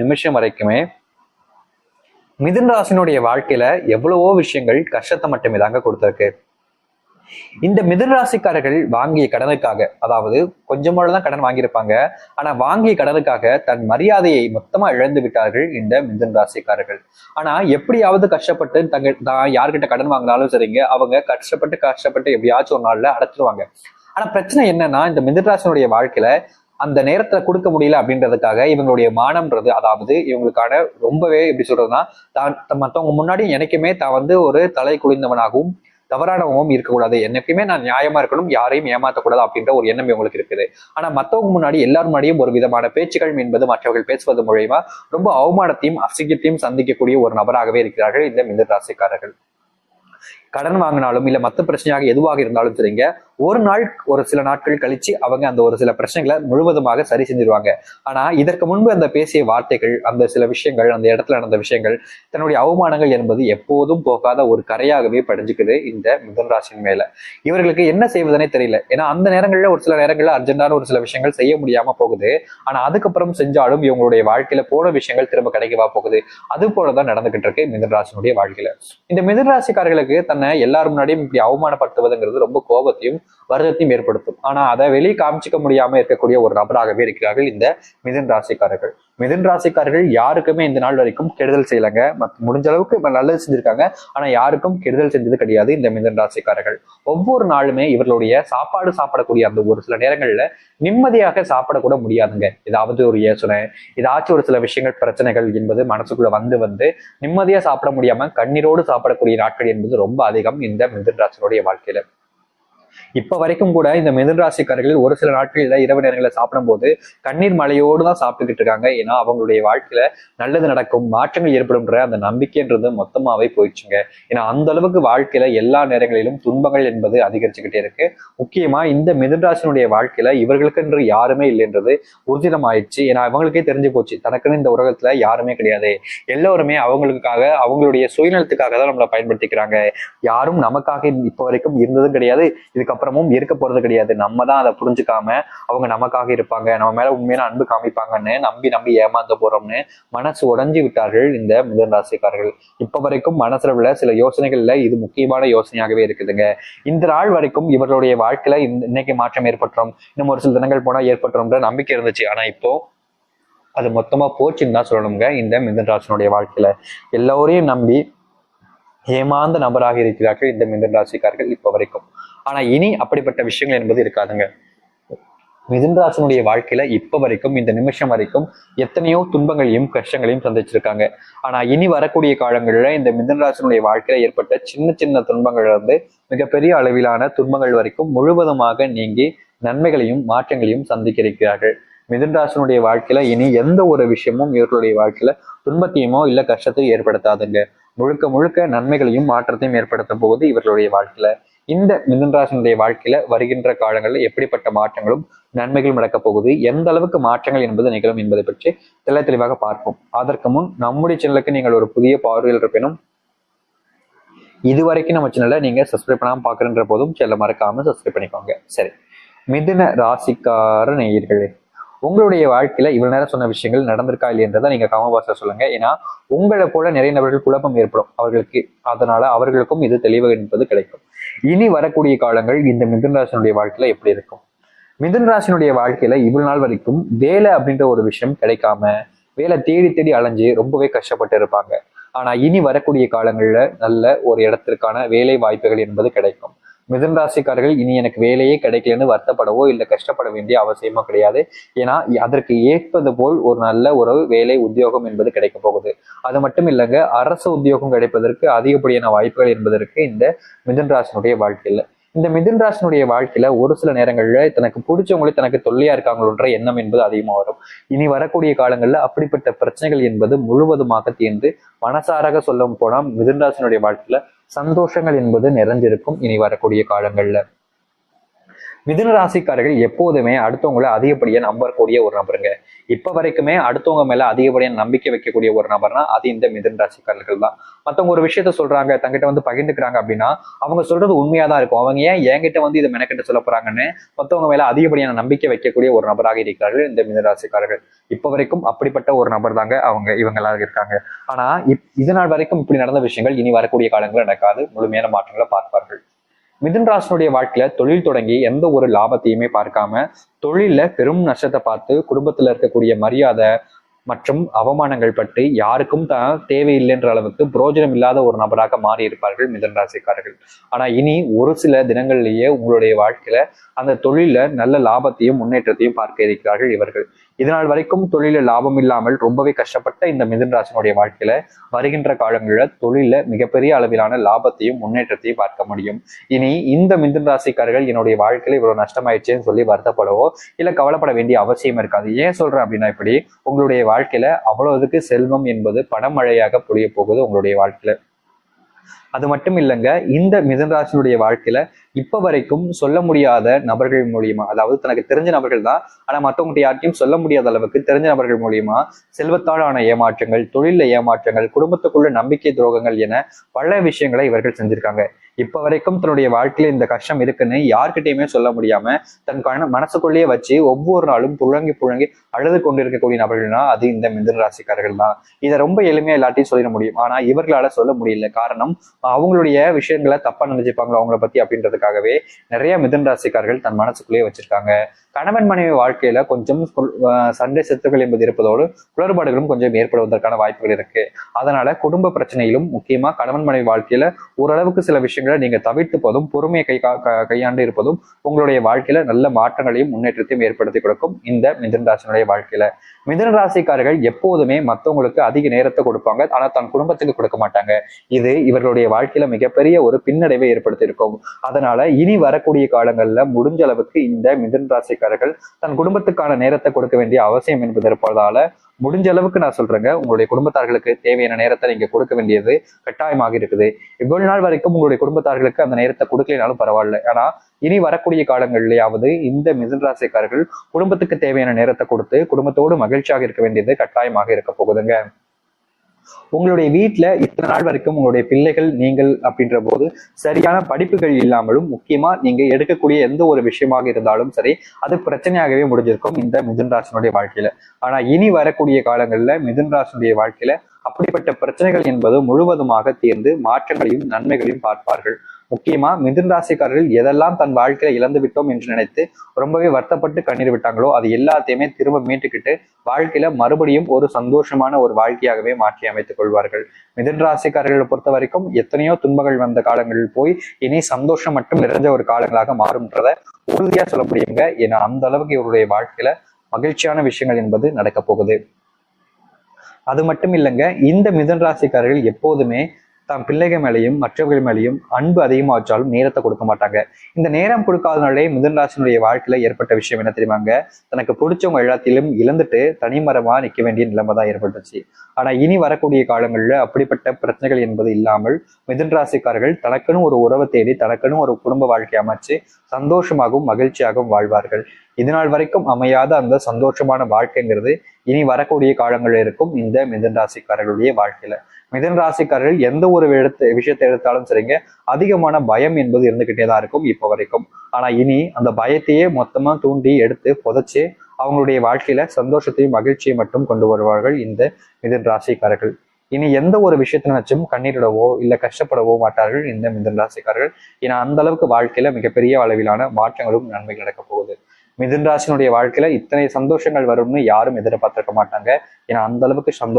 நிமிஷம் வரைக்குமே மிதுன ராசினுடைய வாழ்க்கையில எவ்வளவோ விஷயங்கள் கஷ்டத்தை மட்டுமே தாங்க கொடுத்திருக்கு. இந்த மிதுன ராசிக்காரர்கள் வாங்கிய கடனுக்காக, அதாவது கொஞ்சமோட தான் கடன் வாங்கியிருப்பாங்க, ஆனா வாங்கிய கடனுக்காக தன் மரியாதையை மொத்தமா இழந்து விட்டார்கள் இந்த மிதுன ராசிக்காரர்கள். ஆனா எப்படியாவது கஷ்டப்பட்டு தான் யார்கிட்ட கடன் வாங்கினாலும் சரிங்க, அவங்க கஷ்டப்பட்டு எப்படியாச்சும் ஒரு நாள்ல அடைச்சிருவாங்க. ஆனா பிரச்சனை என்னன்னா, இந்த மிதுன ராசினுடைய வாழ்க்கையில அந்த நேரத்துல கொடுக்க முடியல அப்படின்றதுக்காக இவங்களுடைய மானம்ன்றது, அதாவது இவங்களுக்கான ரொம்பவே எப்படி சொல்றதுன்னா, தான் மற்றவங்க முன்னாடி எனக்குமே தான் ஒரு தலை குளிந்தவனாகவும் தவறானவங்களும் இருக்கக்கூடாது, என்னைக்குமே நான் நியாயமா இருக்கணும், யாரையும் ஏமாற்றக்கூடாது அப்படின்ற ஒரு எண்ணம் இவங்களுக்கு இருக்குது. ஆனா மத்தவங்க முன்னாடி எல்லாரும் முன்னாடியும் ஒரு விதமான பேச்சுகள் என்பது மற்றவர்கள் பேசுவது மூலயமா ரொம்ப அவமானத்தையும் அசிங்கத்தையும் சந்திக்கக்கூடிய ஒரு நபராகவே இருக்கிறார்கள் இந்த மிதுன ராசிக்காரர்கள். கடன் வாங்கினாலும் இல்ல மத்த பிரச்சனையாக எதுவாக இருந்தாலும் சரிங்க, ஒரு சில நாட்கள் கழிச்சு அவங்க அந்த ஒரு சில பிரச்சனைகளை முழுவதுமாக சரி செஞ்சிருவாங்க. ஆனா இதற்கு முன்பு அந்த பேசிய வார்த்தைகள், அந்த சில விஷயங்கள், அந்த இடத்துல நடந்த விஷயங்கள், தன்னுடைய அவமானங்கள் என்பது எப்போதும் போகாத ஒரு கரையாகவே படிஞ்சுக்குது இந்த மிதுன ராசியின் மேல. இவர்களுக்கு என்ன செய்வதனே தெரியல. ஏன்னா அந்த நேரங்கள்ல ஒரு சில நேரங்கள்ல அர்ஜென்டான ஒரு சில விஷயங்கள் செய்ய முடியாம போகுது. ஆனா அதுக்கப்புறம் செஞ்சாலும் இவங்களுடைய வாழ்க்கையில போன விஷயங்கள் திரும்ப கிடைக்கவா போகுது. அது போலதான் நடந்துகிட்டு இருக்கு மிதுன ராசினுடைய வாழ்க்கையில. இந்த மிதுன ராசிக்காரர்களுக்கு தன்னை எல்லாரும் முன்னாடியும் இப்படி அவமானப்படுத்துவதுங்கிறது ரொம்ப கோபத்தையும் வருத்தத்தையும் ஏற்படுத்தும். ஆனா அதை வெளியே காமிச்சிக்க முடியாம இருக்கக்கூடிய ஒரு நபராகவே இருக்கிறார்கள் இந்த மிதுன ராசிக்காரர்கள். மிதுன ராசிக்காரர்கள் யாருக்குமே இந்த நாள் வரைக்கும் கெடுதல் செய்யலைங்க. முடிஞ்ச அளவுக்கு நல்லது செஞ்சிருக்காங்க. ஆனா யாருக்கும் கெடுதல் செஞ்சது கிடையாது இந்த மிதுன ராசிக்காரர்கள். ஒவ்வொரு நாளுமே இவர்களுடைய சாப்பாடு சாப்பிடக்கூடிய அந்த ஒரு சில நேரங்கள்ல நிம்மதியாக சாப்பிடக்கூட முடியாதுங்க. ஏதாவது ஒரு யோசனை, ஏதாச்சும் ஒரு சில விஷயங்கள், பிரச்சனைகள் என்பது மனசுக்குள்ள வந்து நிம்மதியா சாப்பிட முடியாம கண்ணீரோடு சாப்பிடக்கூடிய நாட்கள் என்பது ரொம்ப அதிகம் இந்த மிதுன ராசினுடைய வாழ்க்கையில. இப்ப வரைக்கும் கூட இந்த மிதுன ராசிக்காரர்கள் ஒரு சில நாட்கள்ல இரவு நேரங்களில் சாப்பிடும்போது கண்ணீர் மலையோடு தான் சாப்பிட்டுக்கிட்டு இருக்காங்க. ஏன்னா அவங்களுடைய வாழ்க்கையில நல்லது நடக்கும், மாற்றங்கள் ஏற்படும்ன்ற அந்த நம்பிக்கைன்றது மொத்தமாவே போயிடுச்சுங்க. ஏன்னா அந்த அளவுக்கு வாழ்க்கையில எல்லா நேரங்களிலும் துன்பங்கள் என்பது அதிகரிச்சுக்கிட்டே இருக்கு. முக்கியமா இந்த மிதுன ராசினுடைய வாழ்க்கையில இவர்களுக்கு என்று யாருமே இல்லைன்றது ஊர்ஜிதமாயிடுச்சு. ஏன்னா அவங்களுக்கே தெரிஞ்சு போச்சு, தனக்குன்னு இந்த உலகத்துல யாருமே கிடையாது, எல்லோருமே அவங்களுக்காக அவங்களுடைய சுயநலத்துக்காக தான் நம்மளை பயன்படுத்திக்கிறாங்க. யாரும் நமக்காக இப்ப வரைக்கும் இருந்ததும் கிடையாது, இதுக்கப்புறமும் இருக்க போறது கிடையாது. நம்ம தான் அதை புரிஞ்சுக்காம அவங்க நமக்காக இருப்பாங்க, நம்ம மேல உண்மையான அன்பு காமிப்பாங்கன்னு நம்பி ஏமாந்து போறோம்னு மனசு உடைஞ்சு விட்டார்கள் இந்த மிதுன ராசிக்காரர்கள். இப்ப வரைக்கும் மனசுல உள்ள சில யோசனைகள்ல இது முக்கியமான யோசனையாகவே இருக்குதுங்க. இந்த நாள் வரைக்கும் இவர்களுடைய வாழ்க்கையில இன்னைக்கு மாற்றம் ஏற்பட்டுரும், இன்னும் ஒரு சில தினங்கள் போனா ஏற்பட்டுரும்ன்ற நம்பிக்கை இருந்துச்சு. ஆனா இப்போ அது மொத்தமா போச்சுன்னு தான் சொல்லணுங்க. இந்த மிதுன ராசினுடைய வாழ்க்கையில எல்லோரையும் நம்பி ஏமாந்த நபராக இருக்கிறார்கள் இந்த மிதுன ராசிக்காரர்கள் இப்ப வரைக்கும். ஆனா இனி அப்படிப்பட்ட விஷயங்கள் என்பது இருக்காதுங்க. மிதுன ராசினுடைய வாழ்க்கையில இப்ப வரைக்கும், இந்த நிமிஷம் வரைக்கும் எத்தனையோ துன்பங்களையும் கஷ்டங்களையும் சந்திச்சிருக்காங்க. ஆனா இனி வரக்கூடிய காலங்கள்ல இந்த மிதுன ராசினுடைய வாழ்க்கையில ஏற்பட்ட சின்ன சின்ன துன்பங்கள்ல இருந்து மிகப்பெரிய அளவிலான துன்பங்கள் வரைக்கும் முழுவதுமாக நீங்கி நன்மைகளையும் மாற்றங்களையும் சந்திக்க இருக்கிறார்கள். மிதுன ராசினுடைய வாழ்க்கையில இனி எந்த ஒரு விஷயமும் இவர்களுடைய வாழ்க்கையில துன்பத்தையுமோ இல்ல கஷ்டத்தையும் ஏற்படுத்தாதுங்க. முழுக்க முழுக்க நன்மைகளையும் மாற்றத்தையும் ஏற்படுத்த போகுது இவர்களுடைய வாழ்க்கையில. இந்த மிதுன ராசினுடைய வாழ்க்கையில வருகின்ற காலங்களில் எப்படிப்பட்ட மாற்றங்களும் நன்மைகளும் நடக்க போகுது, எந்த அளவுக்கு மாற்றங்கள் என்பது நிகழும் என்பதை பற்றி தெளிவாக பார்ப்போம். அதற்கு முன் நம்முடைய சேனலுக்கு நீங்கள் ஒரு புதிய பார்வையில் இருப்பினும் இதுவரைக்கும் நம்ம சேனலை நீங்க சப்ஸ்கிரைப் பண்ணாம பாக்குறன்ற போதும் சேனலை மறக்காம சப்ஸ்கிரைப் பண்ணிக்கோங்க. சரி, மிதுன ராசிக்கார நேயர்களே, உங்களுடைய வாழ்க்கையில இவ்வளவு நேரம் சொன்ன விஷயங்கள் நடந்திருக்கா இல்லையன்றதை நீங்க கமெண்ட் பாக்ஸ்ல சொல்லுங்க. ஏன்னா உங்களை போல நிறைய நபர்கள் குழப்பம் ஏற்படும் அவர்களுக்கு, அதனால அவர்களுக்கும் இது தெளிவு என்பது கிடைக்கும். இனி வரக்கூடிய காலங்கள் இந்த மிதுன ராசினுடைய வாழ்க்கையில எப்படி இருக்கும்? மிதுன ராசினுடைய வாழ்க்கையில இவ்வளவு நாள் வரைக்கும் வேலை அப்படின்ற ஒரு விஷயம் கிடைக்காம வேலை தேடி தேடி அலைஞ்சு ரொம்பவே கஷ்டப்பட்டு இருப்பாங்க. ஆனா இனி வரக்கூடிய காலங்கள்ல நல்ல ஒரு இடத்திற்கான வேலை வாய்ப்புகள் என்பது கிடைக்கும். மிதுன ராசிக்காரர்கள் இனி எனக்கு வேலையே கிடைக்கலன்னு வருத்தப்படவோ இல்லை கஷ்டப்பட வேண்டிய அவசியமோ கிடையாது. ஏன்னா அதற்கு ஏற்பது போல் ஒரு நல்ல ஒரு வேலை உத்தியோகம் என்பது கிடைக்க போகுது. அது மட்டும் இல்லைங்க, அரசு உத்தியோகம் கிடைப்பதற்கு அதிகப்படியான வாய்ப்புகள் என்பதற்கு இந்த மிதுன ராசினுடைய வாழ்க்கையில. இந்த மிதுன ராசினுடைய வாழ்க்கையில ஒரு சில நேரங்கள்ல தனக்கு பிடிச்சவங்களே தனக்கு தொல்லையா இருக்காங்களோன்ற எண்ணம் என்பது அதிகமா வரும். இனி வரக்கூடிய காலங்கள்ல அப்படிப்பட்ட பிரச்சனைகள் என்பது முழுவதுமாக தீர்ந்து மனசாராக சொல்ல போனா மிதுன ராசினுடைய வாழ்க்கையில சந்தோஷங்கள் என்பது நிறைஞ்சிருக்கும் இனி வரக்கூடிய காலங்கள்ல. மிதுன ராசிக்காரர்கள் எப்போதுமே அடுத்தவங்களை அதிகப்படியா நம்பக்கூடிய ஒரு நபருங்க. இப்ப வரைக்குமே அடுத்தவங்க மேல அதிகப்படியான நம்பிக்கை வைக்கக்கூடிய ஒரு நபர்னா அது இந்த மிதுன ராசிக்காரர்கள் தான். மத்தவங்க ஒரு விஷயத்த சொல்றாங்க, தங்கிட்ட வந்து பகிர்ந்துக்கிறாங்க அப்படின்னா அவங்க சொல்றது உண்மையாதான் இருக்கும். அவங்க ஏன் என்கிட்ட வந்து இதை மெனக்கிட்ட சொல்ல போறாங்கன்னு மத்தவங்க மேல அதிகப்படியான நம்பிக்கை வைக்கக்கூடிய ஒரு நபராக இருக்கிறார்கள் இந்த மிதுன ராசிக்காரர்கள். இப்ப வரைக்கும் அப்படிப்பட்ட ஒரு நபர் தாங்க இவங்க எல்லாம் இருக்காங்க. ஆனா இதனால் வரைக்கும் இப்படி நடந்த விஷயங்கள் இனி வரக்கூடிய காலங்களில் நடக்காது. முழுமையான மாற்றங்களை பார்ப்பார்கள். மிதுன ராசினுடைய வாழ்க்கையில தொழில் தொடங்கி எந்த ஒரு லாபத்தையுமே பார்க்காம தொழில்ல பெரும் நஷ்டத்தை பார்த்து குடும்பத்துல இருக்கக்கூடிய மரியாதை மற்றும் அவமானங்கள் பற்றி யாருக்கும் தான் தேவையில்லைன்ற அளவுக்கு புரோஜனம் இல்லாத ஒரு நபராக மாறி இருப்பார்கள் மிதுன ராசிக்காரர்கள். ஆனா இனி ஒரு சில தினங்கள்லயே உங்களுடைய வாழ்க்கையில அந்த தொழில நல்ல லாபத்தையும் முன்னேற்றத்தையும் பார்க்க இருக்கிறார்கள் இவர்கள். இதனால் வரைக்கும் தொழில லாபம் இல்லாமல் ரொம்பவே கஷ்டப்பட்ட இந்த மிதுன ராசினுடைய வாழ்க்கையில வருகின்ற காலங்களில் தொழில மிகப்பெரிய அளவிலான லாபத்தையும் முன்னேற்றத்தையும் பார்க்க முடியும். இனி இந்த மிதுன ராசிக்காரர்கள் என்னுடைய வாழ்க்கையில இவ்வளவு நஷ்டமாயிடுச்சேன்னு சொல்லி வருத்தப்படவோ இல்ல கவலைப்பட வேண்டிய அவசியம் இருக்காது. ஏன் சொல்றேன் அப்படின்னா, இப்படி உங்களுடைய வாழ்க்கையில அவ்வளவுக்கு செல்வம் என்பது பணமழையாக பொழிய போகுது உங்களுடைய வாழ்க்கையில. அது மட்டும் இல்லைங்க, இந்த மிதுன ராசினுடைய வாழ்க்கையில இப்ப வரைக்கும் சொல்ல முடியாத நபர்கள் மூலியமா, அதாவது தனக்கு தெரிஞ்ச நபர்கள் தான் ஆனா மற்றவங்க யார்ட்டையும் சொல்ல முடியாத அளவுக்கு தெரிஞ்ச நபர்கள் மூலியமா செல்வத்தாலான ஏமாற்றங்கள், தொழில ஏமாற்றங்கள், குடும்பத்துக்குள்ள நம்பிக்கை துரோகங்கள் என பல விஷயங்களை இவர்கள் செஞ்சிருக்காங்க. இப்ப வரைக்கும் தன்னுடைய வாழ்க்கையில இந்த கஷ்டம் இருக்குன்னு யார்கிட்டயுமே சொல்ல முடியாம தன் மனசுக்குள்ளேயே வச்சு ஒவ்வொரு நாளும் புழங்கி புழங்கி அழுது கொண்டிருக்கக்கூடிய நபர்கள்னா அது இந்த மிதுன ராசிக்காரர்கள் தான். இதை ரொம்ப எளிமையா எல்லாத்தையும் சொல்லிட முடியும். ஆனா இவர்களால சொல்ல முடியல. காரணம், அவங்களுடைய விஷயங்களை தப்பா நினைச்சுப்பாங்க அவங்கள பத்தி அப்படின்றதுக்காகவே நிறைய மிதுன ராசிக்காரர்கள் தன் மனசுக்குள்ளேயே வச்சிருக்காங்க. கணவன் மனைவி வாழ்க்கையில கொஞ்சம் சண்டை சத்துக்கள் என்பது இருப்பதோடு குளறுபாடுகளும் கொஞ்சம் ஏற்படுவதற்கான வாய்ப்புகள் இருக்கு. அதனால குடும்ப பிரச்சனையிலும் முக்கியமா கணவன் மனைவி வாழ்க்கையில ஓரளவுக்கு சில விஷயங்களை நீங்க தவிர்த்து போதும் பொறுமையை கையாண்டு இருப்பதும் உங்களுடைய வாழ்க்கையில நல்ல மாற்றங்களையும் முன்னேற்றத்தையும் ஏற்படுத்தி கொடுக்கும் இந்த மிதுன ராசினுடைய வாழ்க்கையில. மிதுன ராசிக்காரர்கள் எப்போதுமே மற்றவங்களுக்கு அதிக நேரத்தை கொடுப்பாங்க, ஆனா தன் குடும்பத்துக்கு கொடுக்க மாட்டாங்க. இது இவர்களுடைய வாழ்க்கையில மிகப்பெரிய ஒரு பின்னடைவை ஏற்படுத்தி இருக்கும். அதனால இனி வரக்கூடிய காலங்கள்ல முடிஞ்ச அளவுக்கு இந்த மிதுன ராசிக்காரர்கள் தன் குடும்பத்துக்கான நேரத்தை கொடுக்க வேண்டிய அவசியம் என்பது இருப்பதால முடிஞ்ச அளவுக்கு நான் சொல்றேங்க, உங்களுடைய குடும்பத்தார்களுக்கு தேவையான நேரத்தை நீங்க கொடுக்க வேண்டியது கட்டாயமாக இருக்குது. இவ்வளவு நாள் வரைக்கும் உங்களுடைய குடும்பத்தார்களுக்கு அந்த நேரத்தை கொடுக்கலனாலும் பரவாயில்ல. ஆனா இனி வரக்கூடிய காலங்கள்லயாவது இந்த மிதுன ராசிக்காரர்கள் குடும்பத்துக்கு தேவையான நேரத்தை கொடுத்து குடும்பத்தோடு மகிழ்ச்சியாக இருக்க வேண்டியது கட்டாயமாக இருக்க போகுதுங்க. உங்களுடைய வீட்டுல இத்தனை நாள் வரைக்கும் உங்களுடைய பிள்ளைகள் நீங்கள் அப்படின்ற போது சரியான படிப்புகள் இல்லாமலும் முக்கியமா நீங்க எடுக்கக்கூடிய எந்த ஒரு விஷயமாக இருந்தாலும் சரி அது பிரச்சனையாகவே முடிஞ்சிருக்கும் இந்த மிதுன ராசினுடைய வாழ்க்கையில. ஆனா இனி வரக்கூடிய காலங்கள்ல மிதுன ராசினுடைய வாழ்க்கையில அப்படிப்பட்ட பிரச்சனைகள் என்பது முழுவதுமாக தீர்ந்து மாற்றங்களையும் நன்மைகளையும் பார்ப்பார்கள். முக்கியமா மிதுன ராசிக்காரர்கள் எதெல்லாம் தன் வாழ்க்கையில இழந்து விட்டோம் என்று நினைத்து ரொம்பவே வருத்தப்பட்டு கண்ணீர் விட்டாங்களோ அது எல்லாத்தையுமே திரும்ப மீட்டுக்கிட்டு வாழ்க்கையில மறுபடியும் ஒரு சந்தோஷமான ஒரு வாழ்க்கையாகவே மாற்றி அமைத்துக் கொள்வார்கள். மிதுன ராசிக்காரர்களை பொறுத்த வரைக்கும் எத்தனையோ துன்பங்கள் வந்த காலங்களில் போய் இனி சந்தோஷம் மட்டும் நிறைஞ்ச ஒரு காலங்களாக மாறும்ன்றத உறுதியா சொல்ல முடியுங்க. ஏன்னா அந்த அளவுக்கு இவருடைய வாழ்க்கையில மகிழ்ச்சியான விஷயங்கள் என்பது நடக்க போகுது. அது மட்டும் இல்லைங்க, இந்த மிதுன ராசிக்காரர்கள் எப்போதுமே தன் பிள்ளைகள் மேலையும் மற்றவர்கள் மேலையும் அன்பு அதிகமா வச்சாலும் நேரத்தை கொடுக்க மாட்டாங்க. இந்த நேரம் கொடுக்காதனாலே மிதுன ராசினுடைய வாழ்க்கையில ஏற்பட்ட விஷயம் என்ன தெரியுமாங்க, தனக்கு பிடிச்சவங்க எல்லாத்திலும் இழந்துட்டு தனிமரமா நிற்க வேண்டிய நிலைமை தான் ஏற்பட்டுச்சு. ஆனா இனி வரக்கூடிய காலங்கள்ல அப்படிப்பட்ட பிரச்சனைகள் என்பது இல்லாமல் மிதுன ராசிக்காரர்கள் தனக்குன்னு ஒரு உறவை தேடி தனக்குன்னு ஒரு குடும்ப வாழ்க்கை அமைச்சு சந்தோஷமாகவும் மகிழ்ச்சியாகவும் வாழ்வார்கள். இதனால் வரைக்கும் அமையாத அந்த சந்தோஷமான வாழ்க்கைங்கிறது இனி வரக்கூடிய காலங்களில் இருக்கும் இந்த மிதுன ராசிக்காரர்களுடைய வாழ்க்கையில. மிதுன ராசிக்காரர்கள் எந்த ஒரு விஷயத்தை எடுத்தாலும் சரிங்க, அதிகமான பயம் என்பது இருந்துகிட்டே தான் இருக்கும் இப்ப வரைக்கும். ஆனா இனி அந்த பயத்தையே மொத்தமா தூண்டி எடுத்து புதைச்சு அவங்களுடைய வாழ்க்கையில சந்தோஷத்தையும் மகிழ்ச்சியை மட்டும் கொண்டு வருவார்கள் இந்த மிதுன ராசிக்காரர்கள். இனி எந்த ஒரு விஷயத்தை நினைச்சும் கண்ணீரிடவோ இல்ல கஷ்டப்படவோ மாட்டார்கள் இந்த மிதுன ராசிக்காரர்கள். ஏன்னா அந்த அளவுக்கு வாழ்க்கையில மிகப்பெரிய அளவிலான மாற்றங்களும் நன்மைகள் நடக்க போகுது. மிதுன ராசினுடைய வாழ்க்கையில இத்தனை சந்தோஷங்கள் வரும்னு யாரும் எதிர்பார்த்திருக்க மாட்டாங்க. ஏன்னா அந்த அளவுக்கு சந்தோஷம்